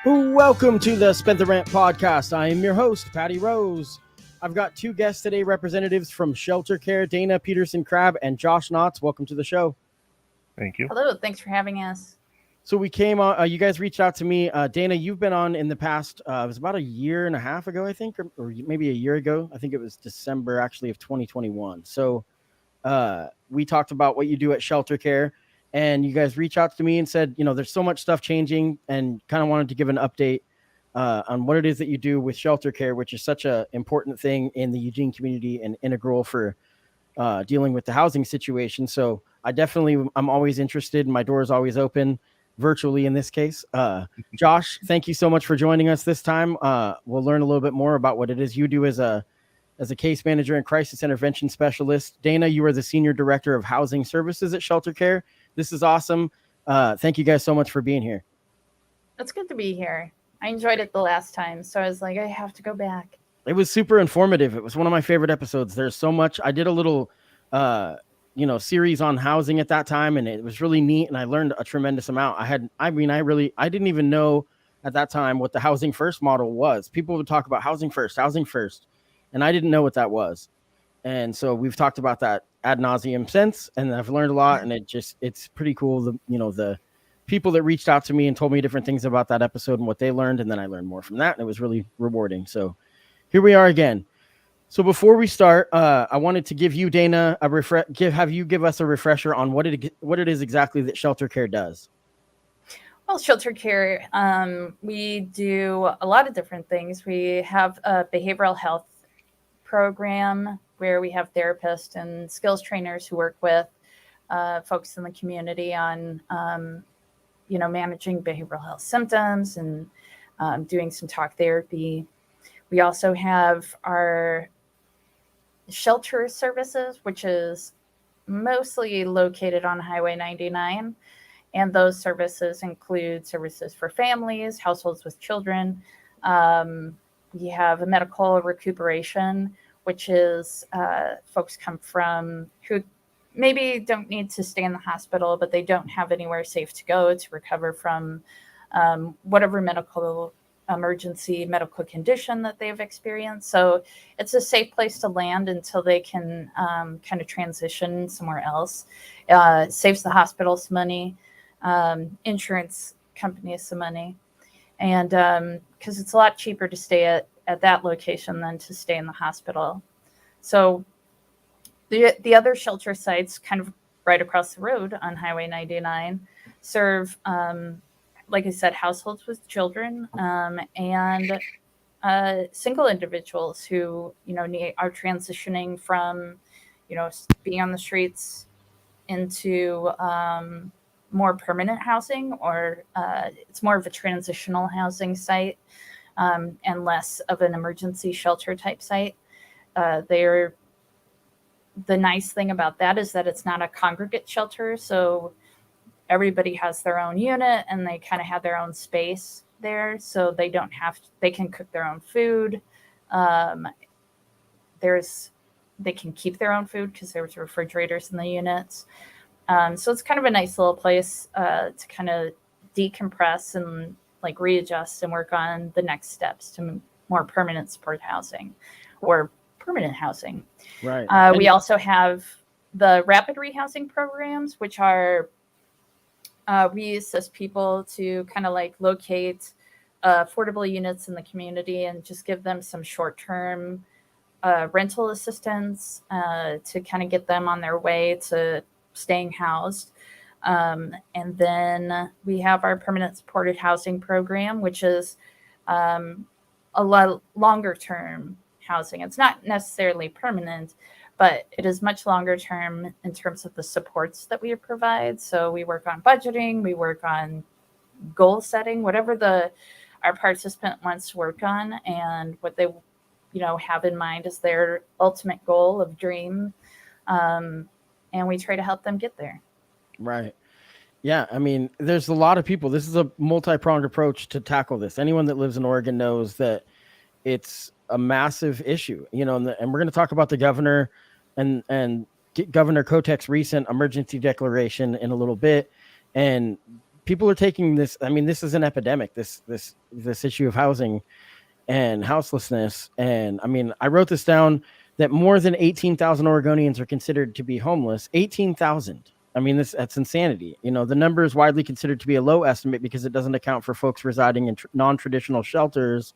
Welcome to the Spend the Rant podcast. I am your host, Patty Rose. I've got two guests today, representatives from ShelterCare, Dana Petersen-Crabb and Josh Knotts. Welcome to the show. Thank you. Hello, thanks for having us. So we came on, you guys reached out to me. Dana, you've been on in the past, it was about a year and a half ago, I think, or maybe a year ago. I think it was December, actually, of 2021. So we talked about what you do at ShelterCare, and you guys reached out to me and said, there's so much stuff changing, and kind of wanted to give an update on what it is that you do with ShelterCare, which is such an important thing in the Eugene community and integral for dealing with the housing situation. So I'm always interested, and my door is always open, virtually in this case. Josh, thank you so much for joining us this time. We'll learn a little bit more about what it is you do as a case manager and crisis intervention specialist. Dana, you are the senior director of housing services at ShelterCare. This is awesome. Thank you guys so much for being here. It's good to be here. I enjoyed it the last time, so I was like, I have to go back. It was super informative. It was one of my favorite episodes. There's so much. I did a little, series on housing at that time, and it was really neat, and I learned a tremendous amount. I didn't even know at that time what the housing first model was. People would talk about housing first, and I didn't know what that was. And so we've talked about that ad nauseum since, and I've learned a lot, and it's pretty cool. The people that reached out to me and told me different things about that episode and what they learned, and then I learned more from that, and it was really rewarding. So here we are again. So before we start, I wanted to give you, Dana, have you give us a refresher on what it is exactly that ShelterCare does. Well, ShelterCare, we do a lot of different things. We have a behavioral health program where we have therapists and skills trainers who work with folks in the community on, managing behavioral health symptoms and doing some talk therapy. We also have our shelter services, which is mostly located on Highway 99. And those services include services for families, households with children. We have a medical recuperation, which is folks come from who maybe don't need to stay in the hospital, but they don't have anywhere safe to go to recover from whatever medical condition that they've experienced. So it's a safe place to land until they can kind of transition somewhere else. Saves the hospital some money, insurance companies some money, and because it's a lot cheaper to stay at that location than to stay in the hospital. So the other shelter sites kind of right across the road on Highway 99 serve, like I said, households with children and single individuals who, are transitioning from, being on the streets into more permanent housing, or it's more of a transitional housing site and less of an emergency shelter type site. The nice thing about that is that it's not a congregate shelter. So everybody has their own unit and they kind of have their own space there. So they can cook their own food. They can keep their own food because there's refrigerators in the units. So it's kind of a nice little place to kind of decompress and like readjust and work on the next steps to more permanent support housing or permanent housing. Right. We also have the rapid rehousing programs, which are we assist people to kind of like locate affordable units in the community and just give them some short-term rental assistance to kind of get them on their way to staying housed. And then we have our permanent supported housing program, which is a lot longer term housing. It's not necessarily permanent, but it is much longer term in terms of the supports that we provide. So we work on budgeting, we work on goal setting, whatever our participant wants to work on and what they have in mind as their ultimate goal of dream. And we try to help them get there. Right. Yeah. I mean, there's a lot of people. This is a multi-pronged approach to tackle this. Anyone that lives in Oregon knows that it's a massive issue, and we're going to talk about the governor and Governor Kotek's recent emergency declaration in a little bit. And people are taking this. I mean, this is an epidemic. This issue of housing and houselessness. And I mean, I wrote this down that more than 18,000 Oregonians are considered to be homeless. 18,000. I mean, that's insanity. The number is widely considered to be a low estimate because it doesn't account for folks residing in non-traditional shelters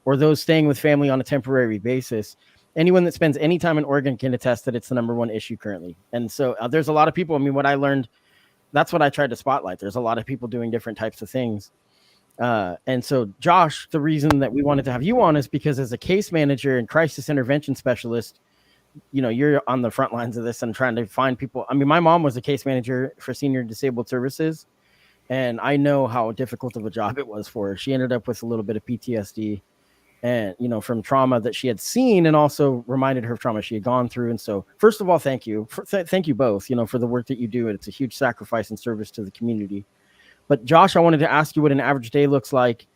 or those staying with family on a temporary basis. Anyone that spends any time in Oregon can attest that it's the number one issue currently. And so there's a lot of people. I mean, what I learned, that's what I tried to spotlight. There's a lot of people doing different types of things. And so, Josh, the reason that we wanted to have you on is because as a case manager and crisis intervention specialist, you're on the front lines of this and trying to find people. I mean, my mom was a case manager for senior disabled services, and I know how difficult of a job it was for her. She ended up with a little bit of PTSD and, from trauma that she had seen, and also reminded her of trauma she had gone through. And so, first of all, thank you. Thank you both, for the work that you do. It's a huge sacrifice and service to the community. But Josh, I wanted to ask you what an average day looks like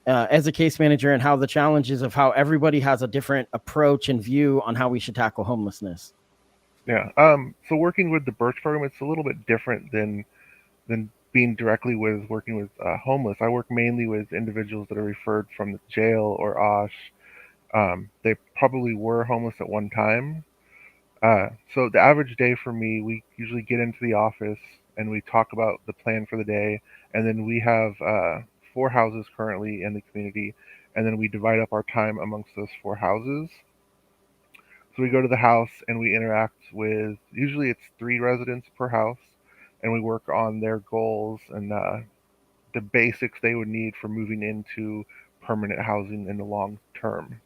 as a case manager, and how the challenges of how everybody has a different approach and view on how we should tackle homelessness. Yeah. So working with the Birch program, it's a little bit different than being directly working with homeless. I work mainly with individuals that are referred from the jail or OSH. They probably were homeless at one time. So the average day for me, we usually get into the office and we talk about the plan for the day, and then we have 4 houses currently in the community, and then we divide up our time amongst those 4 houses. So we go to the house and we interact with, usually it's 3 residents per house, and we work on their goals and the basics they would need for moving into permanent housing in the long term.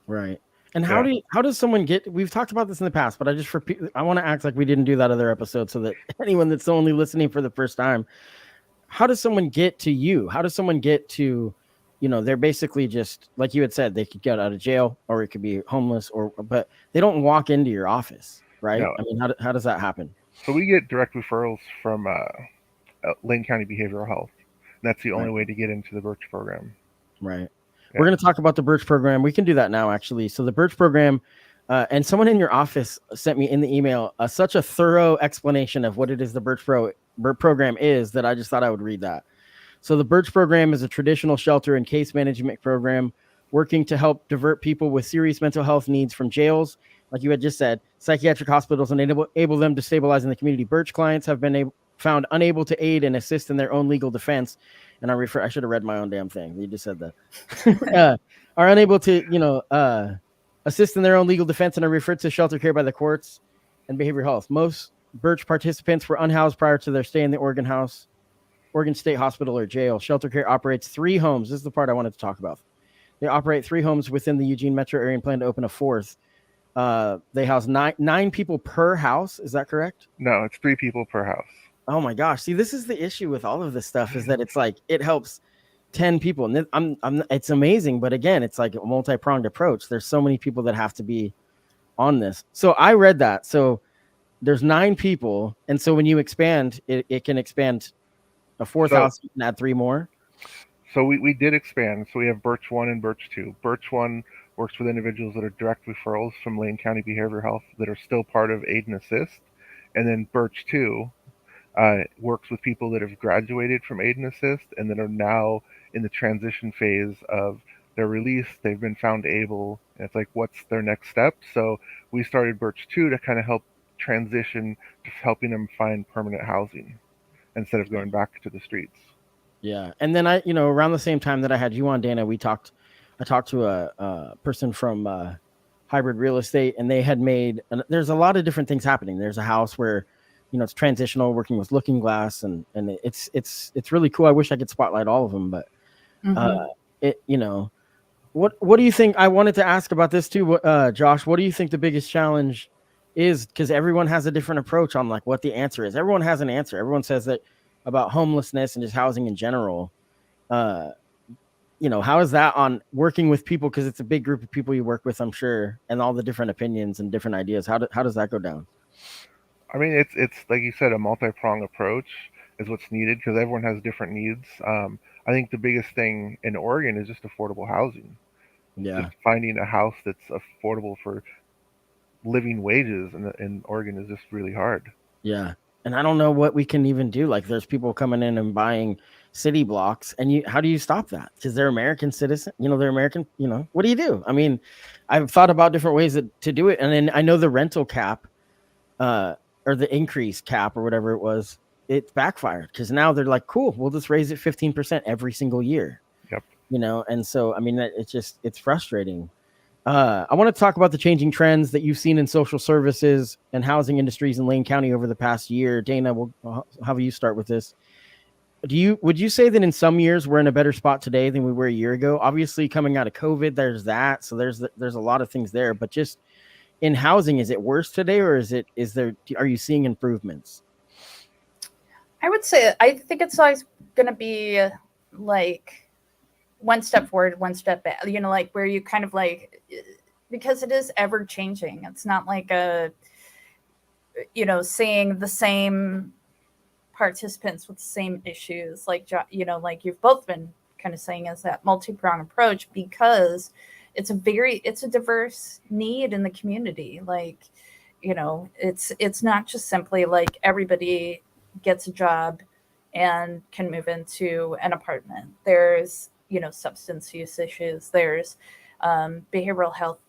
Right. And how does someone get, we've talked about this in the past, but I want to act like we didn't do that other episode so that anyone that's only listening for the first time, how does someone get to you? How does someone get to, they're basically just, like you had said, they could get out of jail, or it could be homeless, but they don't walk into your office, right? No. I mean, how does that happen? So we get direct referrals from Lane County Behavioral Health. And that's the only way to get into the Birch program. Right. Yeah. We're going to talk about the Birch program. We can do that now, actually. So the Birch program, and someone in your office sent me in the email such a thorough explanation of what it is the Birch program is, that I just thought I would read that. So the Birch program is a traditional shelter and case management program working to help divert people with serious mental health needs from jails, like you had just said, psychiatric hospitals, and enable them to stabilize in the community. Birch clients have been found unable to aid and assist in their own legal defense. And I should have read my own damn thing. You just said that. Are unable to, assist in their own legal defense and are referred to shelter care by the courts and behavioral health. Most Birch participants were unhoused prior to their stay in the Oregon State Hospital or jail. Shelter Care operates 3 homes. This is the part I wanted to talk about. They operate 3 homes within the Eugene metro area and plan to open a 4th. They house nine people per house. Is that correct? No, it's 3 people per house. Oh my gosh. See, this is the issue with all of this stuff, is that it's like, it helps 10 people. And it's amazing. But again, it's like a multi-pronged approach. There's so many people that have to be on this. So I read that. So there's 9 people. And so when you expand, it can expand a 4th house, you can add 3 more. So we did expand. So we have Birch 1 and Birch 2. Birch 1 works with individuals that are direct referrals from Lane County Behavioral Health that are still part of Aid and Assist. And then Birch 2 works with people that have graduated from Aid and Assist and that are now in the transition phase of their release. They've been found able, and it's like, what's their next step? So we started Birch 2 to kind of help transition to helping them find permanent housing instead of going back to the streets. Yeah. And then around the same time that I had you on, Dana, I talked to a person from Hybrid Real Estate, and they had there's a lot of different things happening. There's a house where, it's transitional, working with Looking Glass, and it's really cool. I wish I could spotlight all of them, but what do you think? I wanted to ask about this too, Josh. What do you think the biggest challenge is? Because everyone has a different approach on like what the answer is. Everyone has an answer. Everyone says that about homelessness and just housing in general. How is that on working with people? Because it's a big group of people you work with, I'm sure, and all the different opinions and different ideas. How does that go down? I mean, it's like you said, a multi-pronged approach is what's needed because everyone has different needs. I think the biggest thing in Oregon is just affordable housing. Yeah. Just finding a house that's affordable for living wages in Oregon is just really hard. Yeah. And I don't know what we can even do. Like there's people coming in and buying city blocks, and how do you stop that? Because they're American citizen, they're American, what do you do? I mean, I've thought about different ways to do it. And then I know the rental cap, or the increase cap or whatever it was, it backfired because now they're like, cool, we'll just raise it 15% every single year. Yep. And so, I mean, it's frustrating. I want to talk about the changing trends that you've seen in social services and housing industries in Lane County over the past year. Dana, we'll have you start with this. Would you say that in some years we're in a better spot today than we were a year ago? Obviously, coming out of COVID, there's that. So there's a lot of things there. But just in housing, is it worse today, or are you seeing improvements? I would say I think it's always going to be like one step forward, one step back, like where you kind of like, because it is ever changing. It's not like seeing the same participants with the same issues, like, like you've both been kind of saying, is that multi-pronged approach, because it's a diverse need in the community. Like, it's not just simply like everybody gets a job and can move into an apartment. There's substance use issues. There's behavioral health,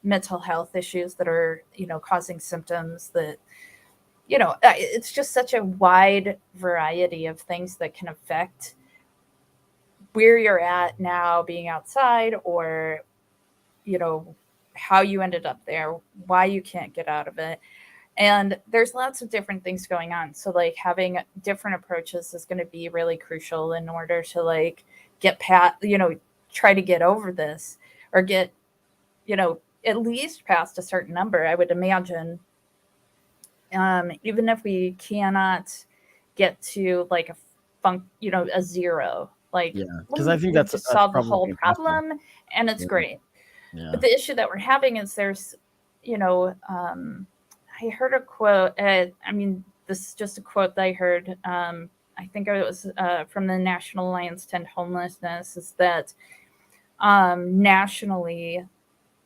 mental health issues that are, causing symptoms that, it's just such a wide variety of things that can affect where you're at now, being outside, or, how you ended up there, why you can't get out of it. And there's lots of different things going on. So like having different approaches is going to be really crucial in order to like get past, try to get over this, or get, at least past a certain number, I would imagine. Even if we cannot get to like a zero, like, yeah, because I think that's to solve the whole impossible. problem, and it's great. Yeah. But the issue that we're having is there's, I heard a quote. This is just a quote that I heard. I think it was from the National Alliance to End Homelessness. Is that nationally,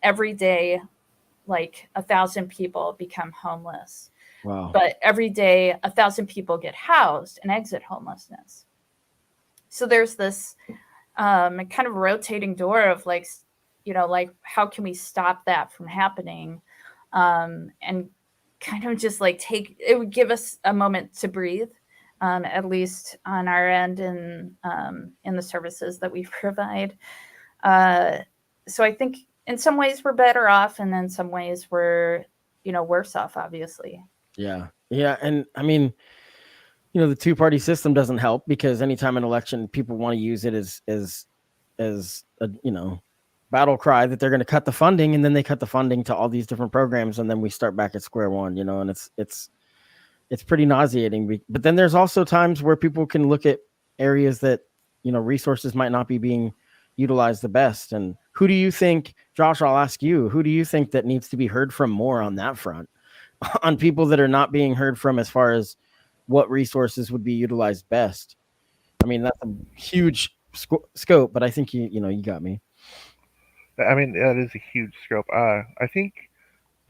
every day, like 1,000 people become homeless. Wow. But every day, 1,000 people get housed and exit homelessness. So there's this kind of rotating door of like, like how can we stop that from happening? And kind of just like it would give us a moment to breathe, at least on our end in the services that we provide. So I think in some ways we're better off, and in some ways we're, worse off, obviously. Yeah. Yeah. And I mean, the two-party system doesn't help, because anytime an election, people want to use it as a, battle cry that they're going to cut the funding, and then they cut the funding to all these different programs, and then we start back at square one, and it's pretty nauseating. But then there's also times where people can look at areas that, resources might not be being utilized the best. And who do you think, Josh, I'll ask you, who do you think that needs to be heard from more on that front, on people that are not being heard from as far as what resources would be utilized best? I mean, that's a huge scope, but I think you got me. I mean, that is a huge scope. I think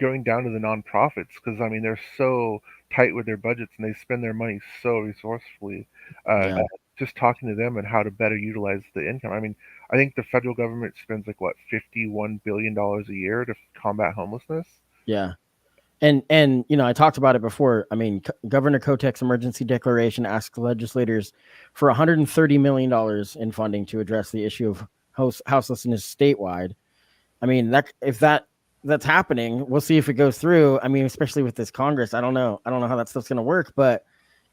going down to the nonprofits, because I mean they're so tight with their budgets and they spend their money so resourcefully. Yeah. Just talking to them and how to better utilize the income. I mean, I think the federal government spends like what, $51 billion a year to combat homelessness. Yeah. And I talked about it before. I mean, Governor Kotek's emergency declaration asks legislators for $130 million in funding to address the issue of houselessness statewide. I mean, if that's happening, we'll see if it goes through. I mean, especially with this Congress, I don't know how that stuff's going to work. But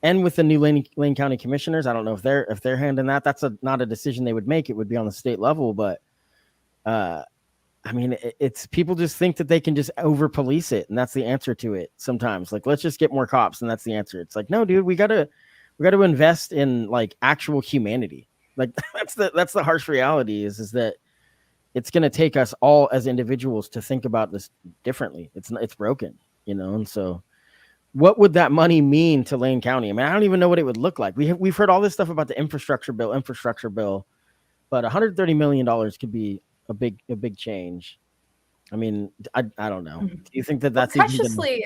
and with the new Lane County commissioners, I don't know if they're handing that. That's not a decision they would make. It would be on the state level. But I mean, it's people just think that they can just over police it, and that's the answer to it. Sometimes, like, let's just get more cops, and that's the answer. It's like, no, dude, we gotta invest in like actual humanity. Like that's the harsh reality is that it's gonna take us all as individuals to think about this differently. It's broken, and so what would that money mean to Lane County? I mean, I don't even know what it would look like. We've heard all this stuff about the infrastructure bill, but $130 million could be a big change. I mean, I don't know. Mhm. Do you think that We're that's even gonna... cautiously,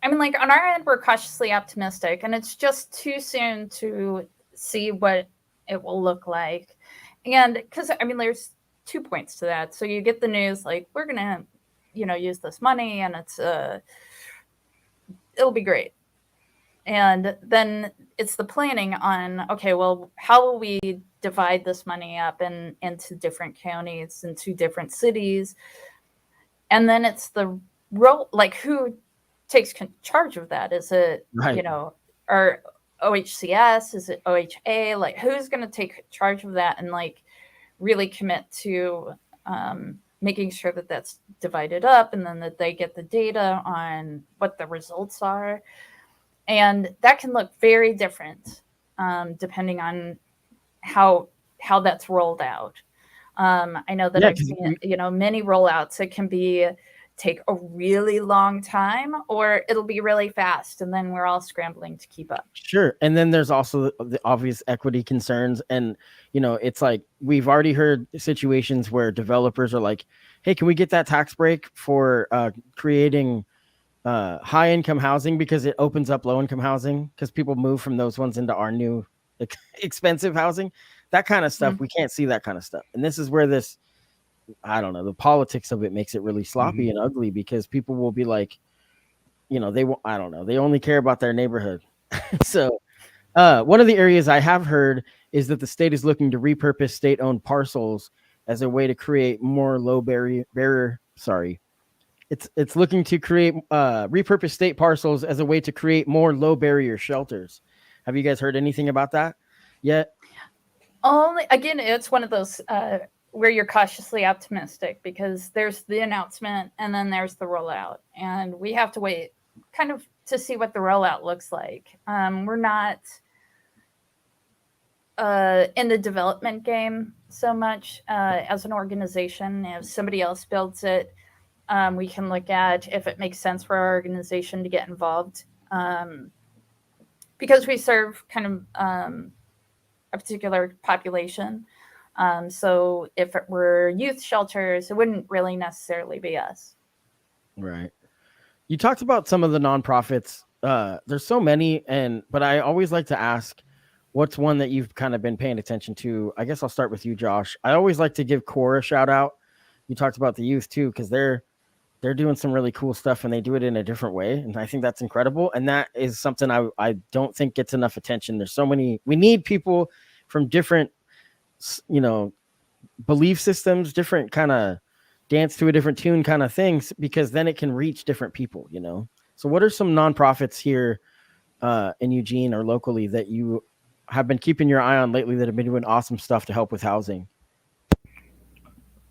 I mean, like on our end, we're cautiously optimistic, and it's just too soon to see what it will look like. And because, I mean, there's 2 points to that. So you get the news like, we're going to, use this money, and it'll be great. And then it's the planning on, okay, well, how will we divide this money up into different counties, into different cities? And then it's the role, like who takes charge of that? Is it, Right. or OHCS? Is it OHA? Like who's going to take charge of that and like really commit to making sure that that's divided up, and then that they get the data on what the results are? And that can look very different depending on how that's rolled out. I know that I've seen, many rollouts. It can take a really long time, or it'll be really fast, and then we're all scrambling to keep up. Sure. And then there's also the obvious equity concerns. And, it's like we've already heard situations where developers are like, hey, can we get that tax break for creating high income housing, because it opens up low income housing, because people move from those ones into our new expensive housing, that kind of stuff. We can't see that kind of stuff. And this is where this, I don't know, the politics of it makes it really sloppy and ugly, because people will be like, I don't know, they only care about their neighborhood. So one of the areas I have heard is that the state is looking to repurpose state-owned parcels as a way to create more low barrier. It's looking to create repurpose state parcels as a way to create more low barrier shelters. Have you guys heard anything about that yet? Again, it's one of those where you're cautiously optimistic, because there's the announcement and then there's the rollout, and we have to wait kind of to see what the rollout looks like. We're not in the development game so much as an organization. If somebody else builds it, we can look at if it makes sense for our organization to get involved, because we serve kind of a particular population. So if it were youth shelters, it wouldn't really necessarily be us. Right. You talked about some of the nonprofits. There's so many, but I always like to ask, what's one that you've kind of been paying attention to? I guess I'll start with you, Josh. I always like to give CORE a shout out. You talked about the youth too, because they're doing some really cool stuff, and they do it in a different way. And I think that's incredible. And that is something I don't think gets enough attention. There's so many, we need people from different, belief systems, different kind of dance to a different tune kind of things, because then it can reach different people, So what are some nonprofits here in Eugene or locally that you have been keeping your eye on lately that have been doing awesome stuff to help with housing?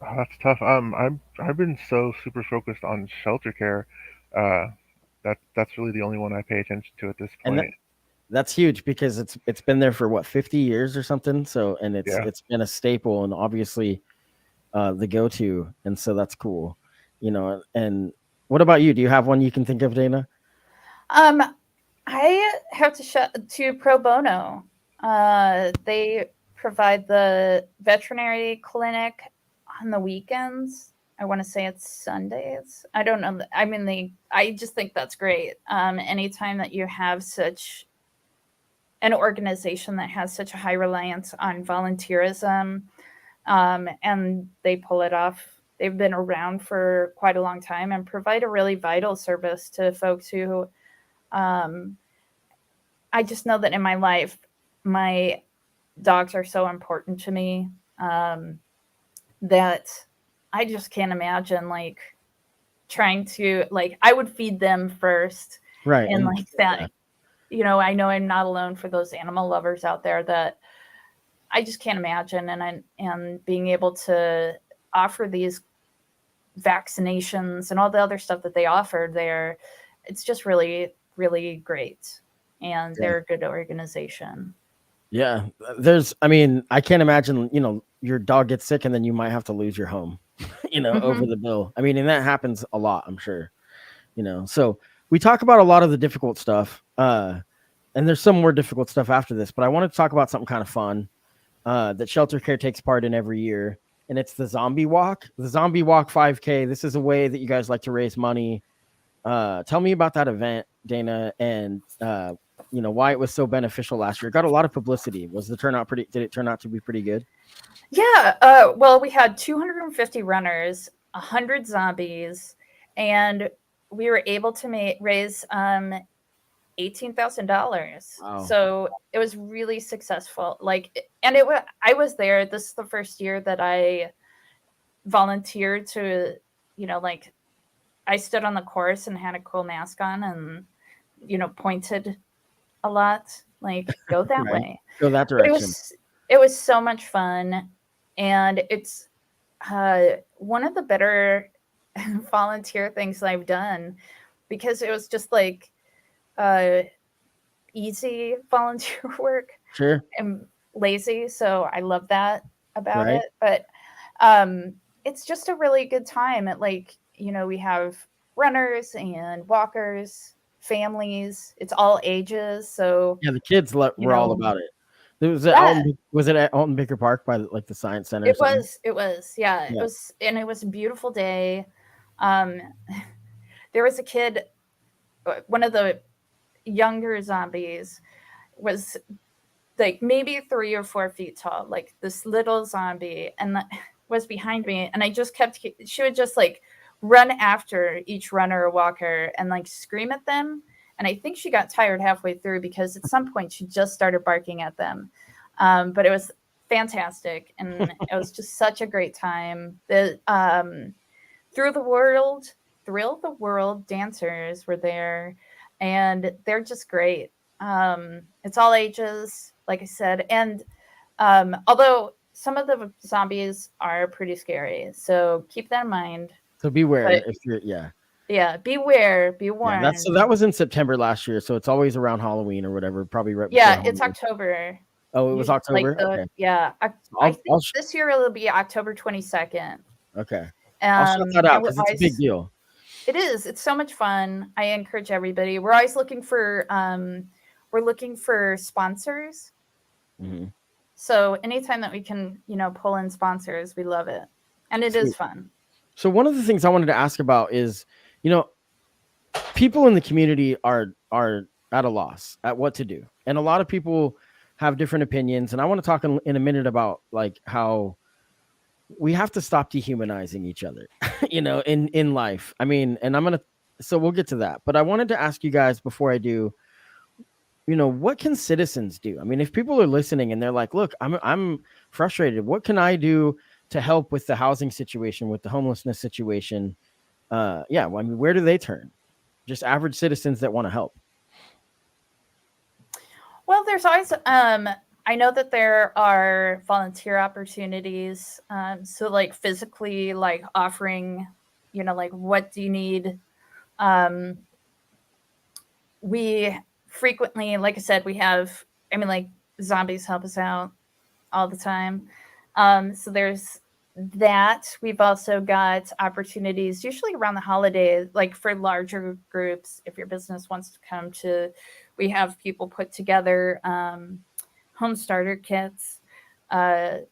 Oh, that's tough. I've been so super focused on ShelterCare. That's really the only one I pay attention to at this point. And that's huge, because it's been there for what, 50 years or something. So, and it's been a staple, and obviously the go-to. And so that's cool, and what about you? Do you have one you can think of, Dana? I have to Pro Bono. They provide the veterinary clinic on the weekends. I want to say it's Sundays. I don't know. I mean, I just think that's great. Anytime that you have such an organization that has such a high reliance on volunteerism, and they pull it off. They've been around for quite a long time and provide a really vital service to folks who, I just know that in my life, my dogs are so important to me that I just can't imagine like trying to, like, I would feed them first. Right. And like that, I know I'm not alone for those animal lovers out there that I just can't imagine. And being able to offer these vaccinations and all the other stuff that they offered there, it's just really, really great. And they're a good organization. Yeah. I can't imagine, your dog gets sick and then you might have to lose your home, over the bill. I mean, and that happens a lot, I'm sure, so we talk about a lot of the difficult stuff, and there's some more difficult stuff after this, but I wanted to talk about something kind of fun that ShelterCare takes part in every year. and it's the Zombie Walk. The Zombie Walk 5K. This is a way that you guys like to raise money. Tell me about that event, Dana, and why it was so beneficial last year. It got a lot of publicity. Was the turnout pretty? Did it turn out to be pretty good? Yeah. Well, we had 250 runners, 100 zombies, and we were able to raise $18,000. Wow. So it was really successful. I was there. This is the first year that I volunteered to, I stood on the course and had a cool mask on and, pointed a lot, go that Right. way. Go that direction. It was so much fun. And it's one of the better volunteer things I've done, because it was just easy volunteer work. Sure. I'm lazy, so I love that about Right. it. But it's just a really good time. We have runners and walkers, families. It's all ages. So yeah, the kids were all about it. Was it at Alton Baker Park by the Science Center? It was. Yeah, Yeah. it was, and it was a beautiful day. There was a kid, one of the younger zombies was maybe 3 or 4 feet tall, this little zombie, and was behind me, and she would just run after each runner or walker and scream at them. And I think she got tired halfway through, because at some point she just started barking at them. But it was fantastic, and it was just such a great time. The Thrill the World dancers were there, and they're just great. It's all ages, like I said, and although some of the zombies are pretty scary, so keep that in mind. So beware if you're beware, be warned. Yeah, that was in September last year, so it's always around Halloween or whatever, probably right. Yeah, it's October. Oh, it was October. Okay. Yeah, I think this year it'll be October 22nd. Okay, I'll shout that out because it's a big deal. It is. It's so much fun. I encourage everybody. We're always looking for sponsors. Mm-hmm. So anytime that we can, pull in sponsors, we love it, and it is fun. So one of the things I wanted to ask about is, people in the community are at a loss at what to do, and a lot of people have different opinions. And I want to talk in a minute about how we have to stop dehumanizing each other, in life. I mean, and so we'll get to that. But I wanted to ask you guys before I do, what can citizens do? I mean, if people are listening and they're like, look, I'm frustrated. What can I do to help with the housing situation, with the homelessness situation? Where do they turn? Just average citizens that want to help. Well, there's always, I know that there are volunteer opportunities. So physically, offering, what do you need? We frequently, like I said, zombies help us out all the time. So there's that. We've also got opportunities usually around the holidays, for larger groups. If your business wants to come to, we have people put together home starter kits, toilet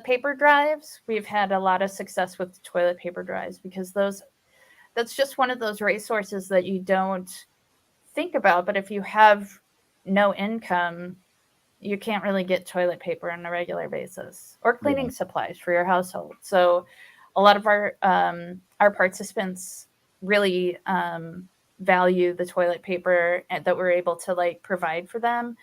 paper drives. We've had a lot of success with toilet paper drives, because that's just one of those resources that you don't think about. But if you have no income, you can't really get toilet paper on a regular basis, or cleaning supplies for your household. So a lot of our participants really value the toilet paper that we're able to provide for them.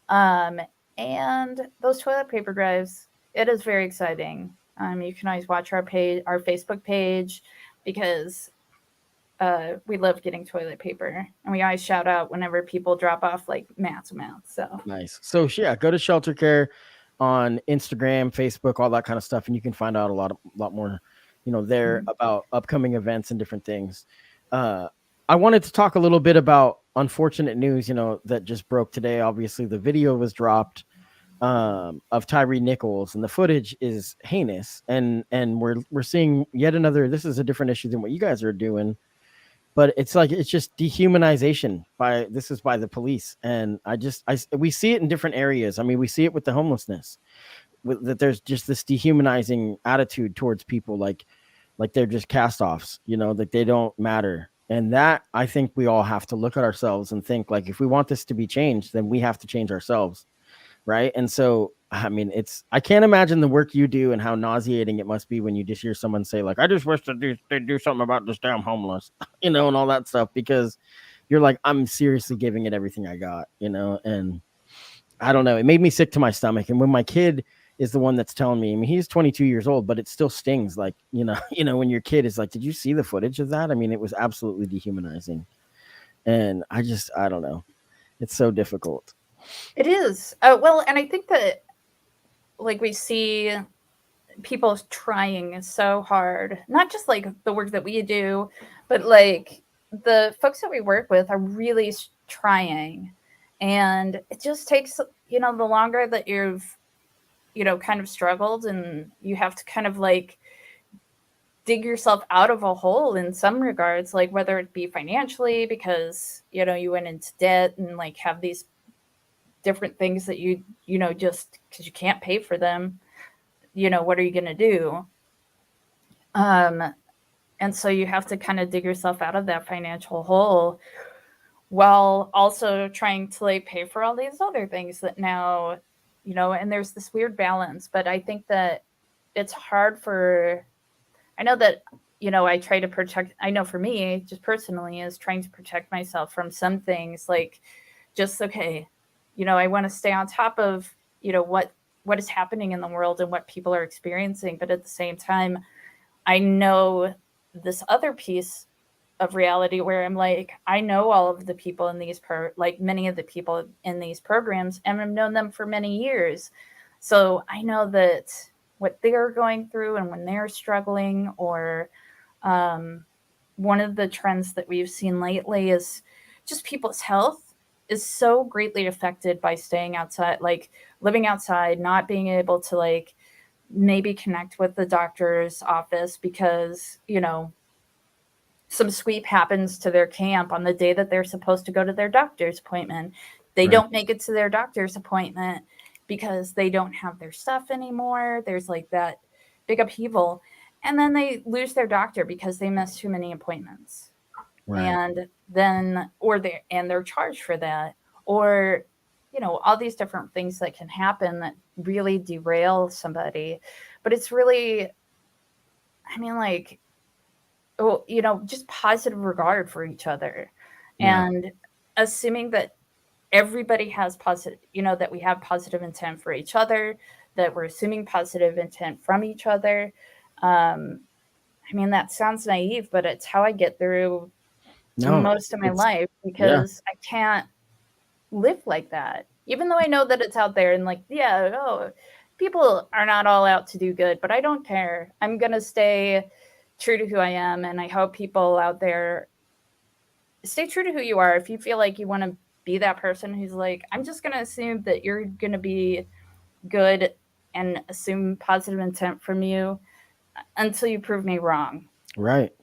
And those toilet paper drives, it is very exciting. You can always watch our Facebook page, because we love getting toilet paper, and we always shout out whenever people drop off mats and mats. So nice. So go to ShelterCare on Instagram, Facebook, all that kind of stuff, and you can find out a lot more, there about upcoming events and different things. I wanted to talk a little bit about unfortunate news, that just broke today. Obviously, the video was dropped of Tyree Nichols, and the footage is heinous, and we're seeing yet another. This is a different issue than what you guys are doing. But it's just dehumanization by the police. And we see it in different areas. I mean, we see it with the homelessness. that there's just this dehumanizing attitude towards people, like they're just cast-offs, that they don't matter. And that, I think we all have to look at ourselves and think, like, if we want this to be changed, then we have to change ourselves, right? And so, I mean, I can't imagine the work you do and how nauseating it must be when you just hear someone say, like, I just wish they'd do something about this damn homeless, and all that stuff, because you're like, I'm seriously giving it everything I got, and I don't know. It made me sick to my stomach. And when my kid is the one that's telling me, I mean, he's 22 years old, but it still stings. Like, when your kid is like, did you see the footage of that? I mean, it was absolutely dehumanizing. And I don't know. It's so difficult. It is. Well, and I think that, like, we see people trying so hard, not just like the work that we do, but like the folks that we work with are really trying. And it just takes, the longer that you've, kind of struggled, and you have to kind of like dig yourself out of a hole in some regards, like whether it be financially because, you went into debt and like have these different things that you just because you can't pay for them, what are you going to do? And so you have to kind of dig yourself out of that financial hole while also trying to like pay for all these other things that now, and there's this weird balance. But I think that it's hard I know that, I try to protect, I know for me, just personally, is trying to protect myself from some things, like just, okay, I want to stay on top of, what is happening in the world and what people are experiencing. But at the same time, I know this other piece of reality where I'm like, I know all of the people in these like many of the people in these programs, and I've known them for many years. So I know that what they're going through and when they're struggling, or one of the trends that we've seen lately is just people's health is so greatly affected by staying outside, like living outside, not being able to like maybe connect with the doctor's office because, some sweep happens to their camp on the day that they're supposed to go to their doctor's appointment. They Right. don't make it to their doctor's appointment because they don't have their stuff anymore. There's like that big upheaval. And then they lose their doctor because they missed too many appointments. Right. And then, they're charged for that. Or, all these different things that can happen that really derail somebody. But it's really, I mean, like, just positive regard for each other, and assuming that everybody has positive, that we have positive intent for each other, that we're assuming positive intent from each other. I mean, that sounds naive, but it's how I get through most of my life, because I can't live like that, even though I know that it's out there and like, people are not all out to do good, but I don't care. I'm going to stay true to who I am. And I hope people out there stay true to who you are. If you feel like you want to be that person who's like, I'm just going to assume that you're going to be good and assume positive intent from you until you prove me wrong. Right.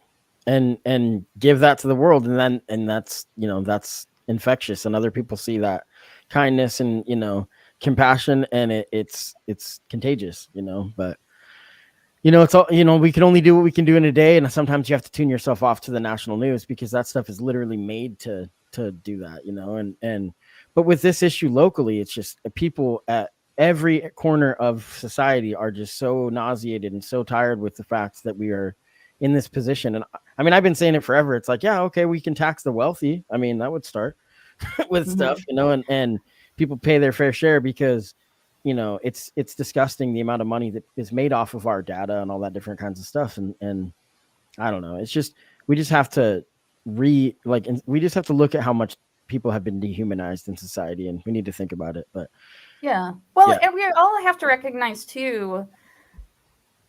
And give that to the world. And that's, that's infectious. And other people see that kindness and, compassion, and it's contagious, but it's all, we can only do what we can do in a day. And sometimes you have to tune yourself off to the national news because that stuff is literally made to do that, but with this issue locally, it's just people at every corner of society are just so nauseated and so tired with the fact that we are in this position. And I mean, I've been saying it forever. It's like, yeah, okay, we can tax the wealthy. I mean, that would start with stuff, and people pay their fair share because it's disgusting the amount of money that is made off of our data and all that different kinds of stuff. And I don't know. It's just, we just have to we just have to look at how much people have been dehumanized in society, and we need to think about it. But and we all have to recognize too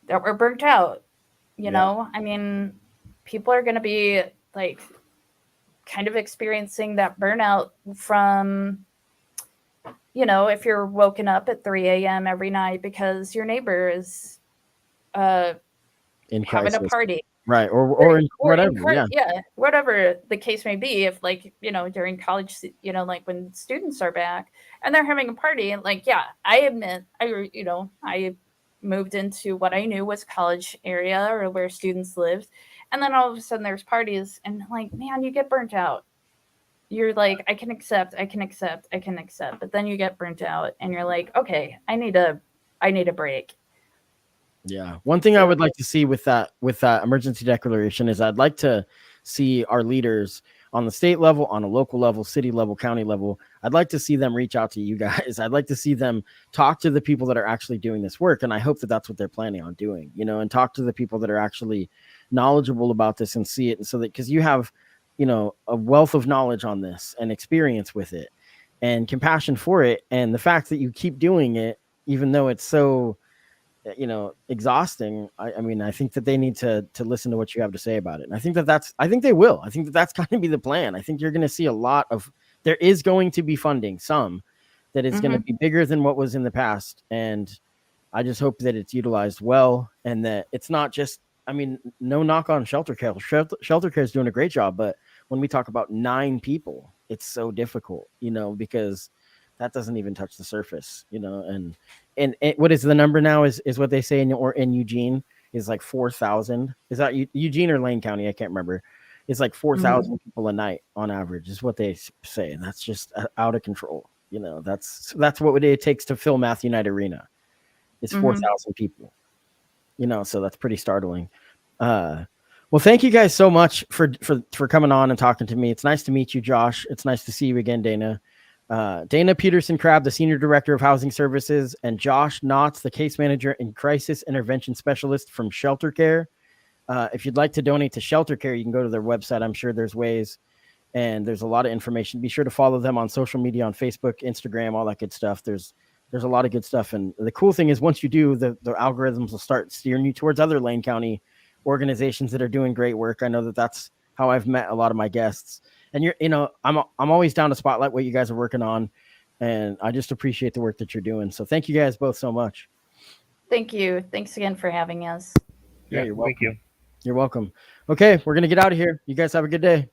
that we're burnt out. I mean, people are going to be like kind of experiencing that burnout from, if you're woken up at 3 a.m. every night because your neighbor is having a party. Right. Or whatever. Whatever the case may be. If like, during college, like when students are back and they're having a party, and like, yeah, I admit, I moved into what I knew was college area or where students lived, and then all of a sudden there's parties, and like, man, you get burnt out. You're like, I can accept, but then you get burnt out, and you're like, okay, I need a break. Yeah. One thing I would like to see with that emergency declaration is I'd like to see our leaders on the state level, on a local level, city level, county level. I'd like to see them reach out to you guys. I'd like to see them talk to the people that are actually doing this work. And I hope that that's what they're planning on doing, and talk to the people that are actually knowledgeable about this and see it. And so that, because you have, a wealth of knowledge on this and experience with it and compassion for it. And the fact that you keep doing it, even though it's so, exhausting. I mean, I think that they need to listen to what you have to say about it. And I think they will. I think that's going to be the plan. I think you're going to see there is going to be funding, some that is going to be bigger than what was in the past. And I just hope that it's utilized well and that it's not just, no knock on ShelterCare. ShelterCare is doing a great job. But when we talk about 9 people, it's so difficult, because that doesn't even touch the surface, and what is the number now is what they say in Eugene is like 4,000. Is that Eugene or Lane County? I can't remember. It's like 4,000 people a night on average is what they say. And that's just out of control. That's what it takes to fill Math Unite Arena. It's 4,000 people, so that's pretty startling. Well, thank you guys so much for coming on and talking to me. It's nice to meet you, Josh. It's nice to see you again, Dana. Dana Petersen-Crabb, the Senior Director of Housing Services, and Josh Knotts, the Case Manager and Crisis Intervention Specialist from ShelterCare. If you'd like to donate to ShelterCare, you can go to their website. I'm sure there's ways, and there's a lot of information. Be sure to follow them on social media, on Facebook, Instagram, all that good stuff. There's a lot of good stuff. And the cool thing is once you do, the algorithms will start steering you towards other Lane County organizations that are doing great work. I know that's how I've met a lot of my guests. And I'm always down to spotlight what you guys are working on, and I just appreciate the work that you're doing. So thank you guys both so much. Thank you. Thanks again for having us. Yeah, you're welcome. Thank you. You're welcome. Okay, we're gonna get out of here. You guys have a good day.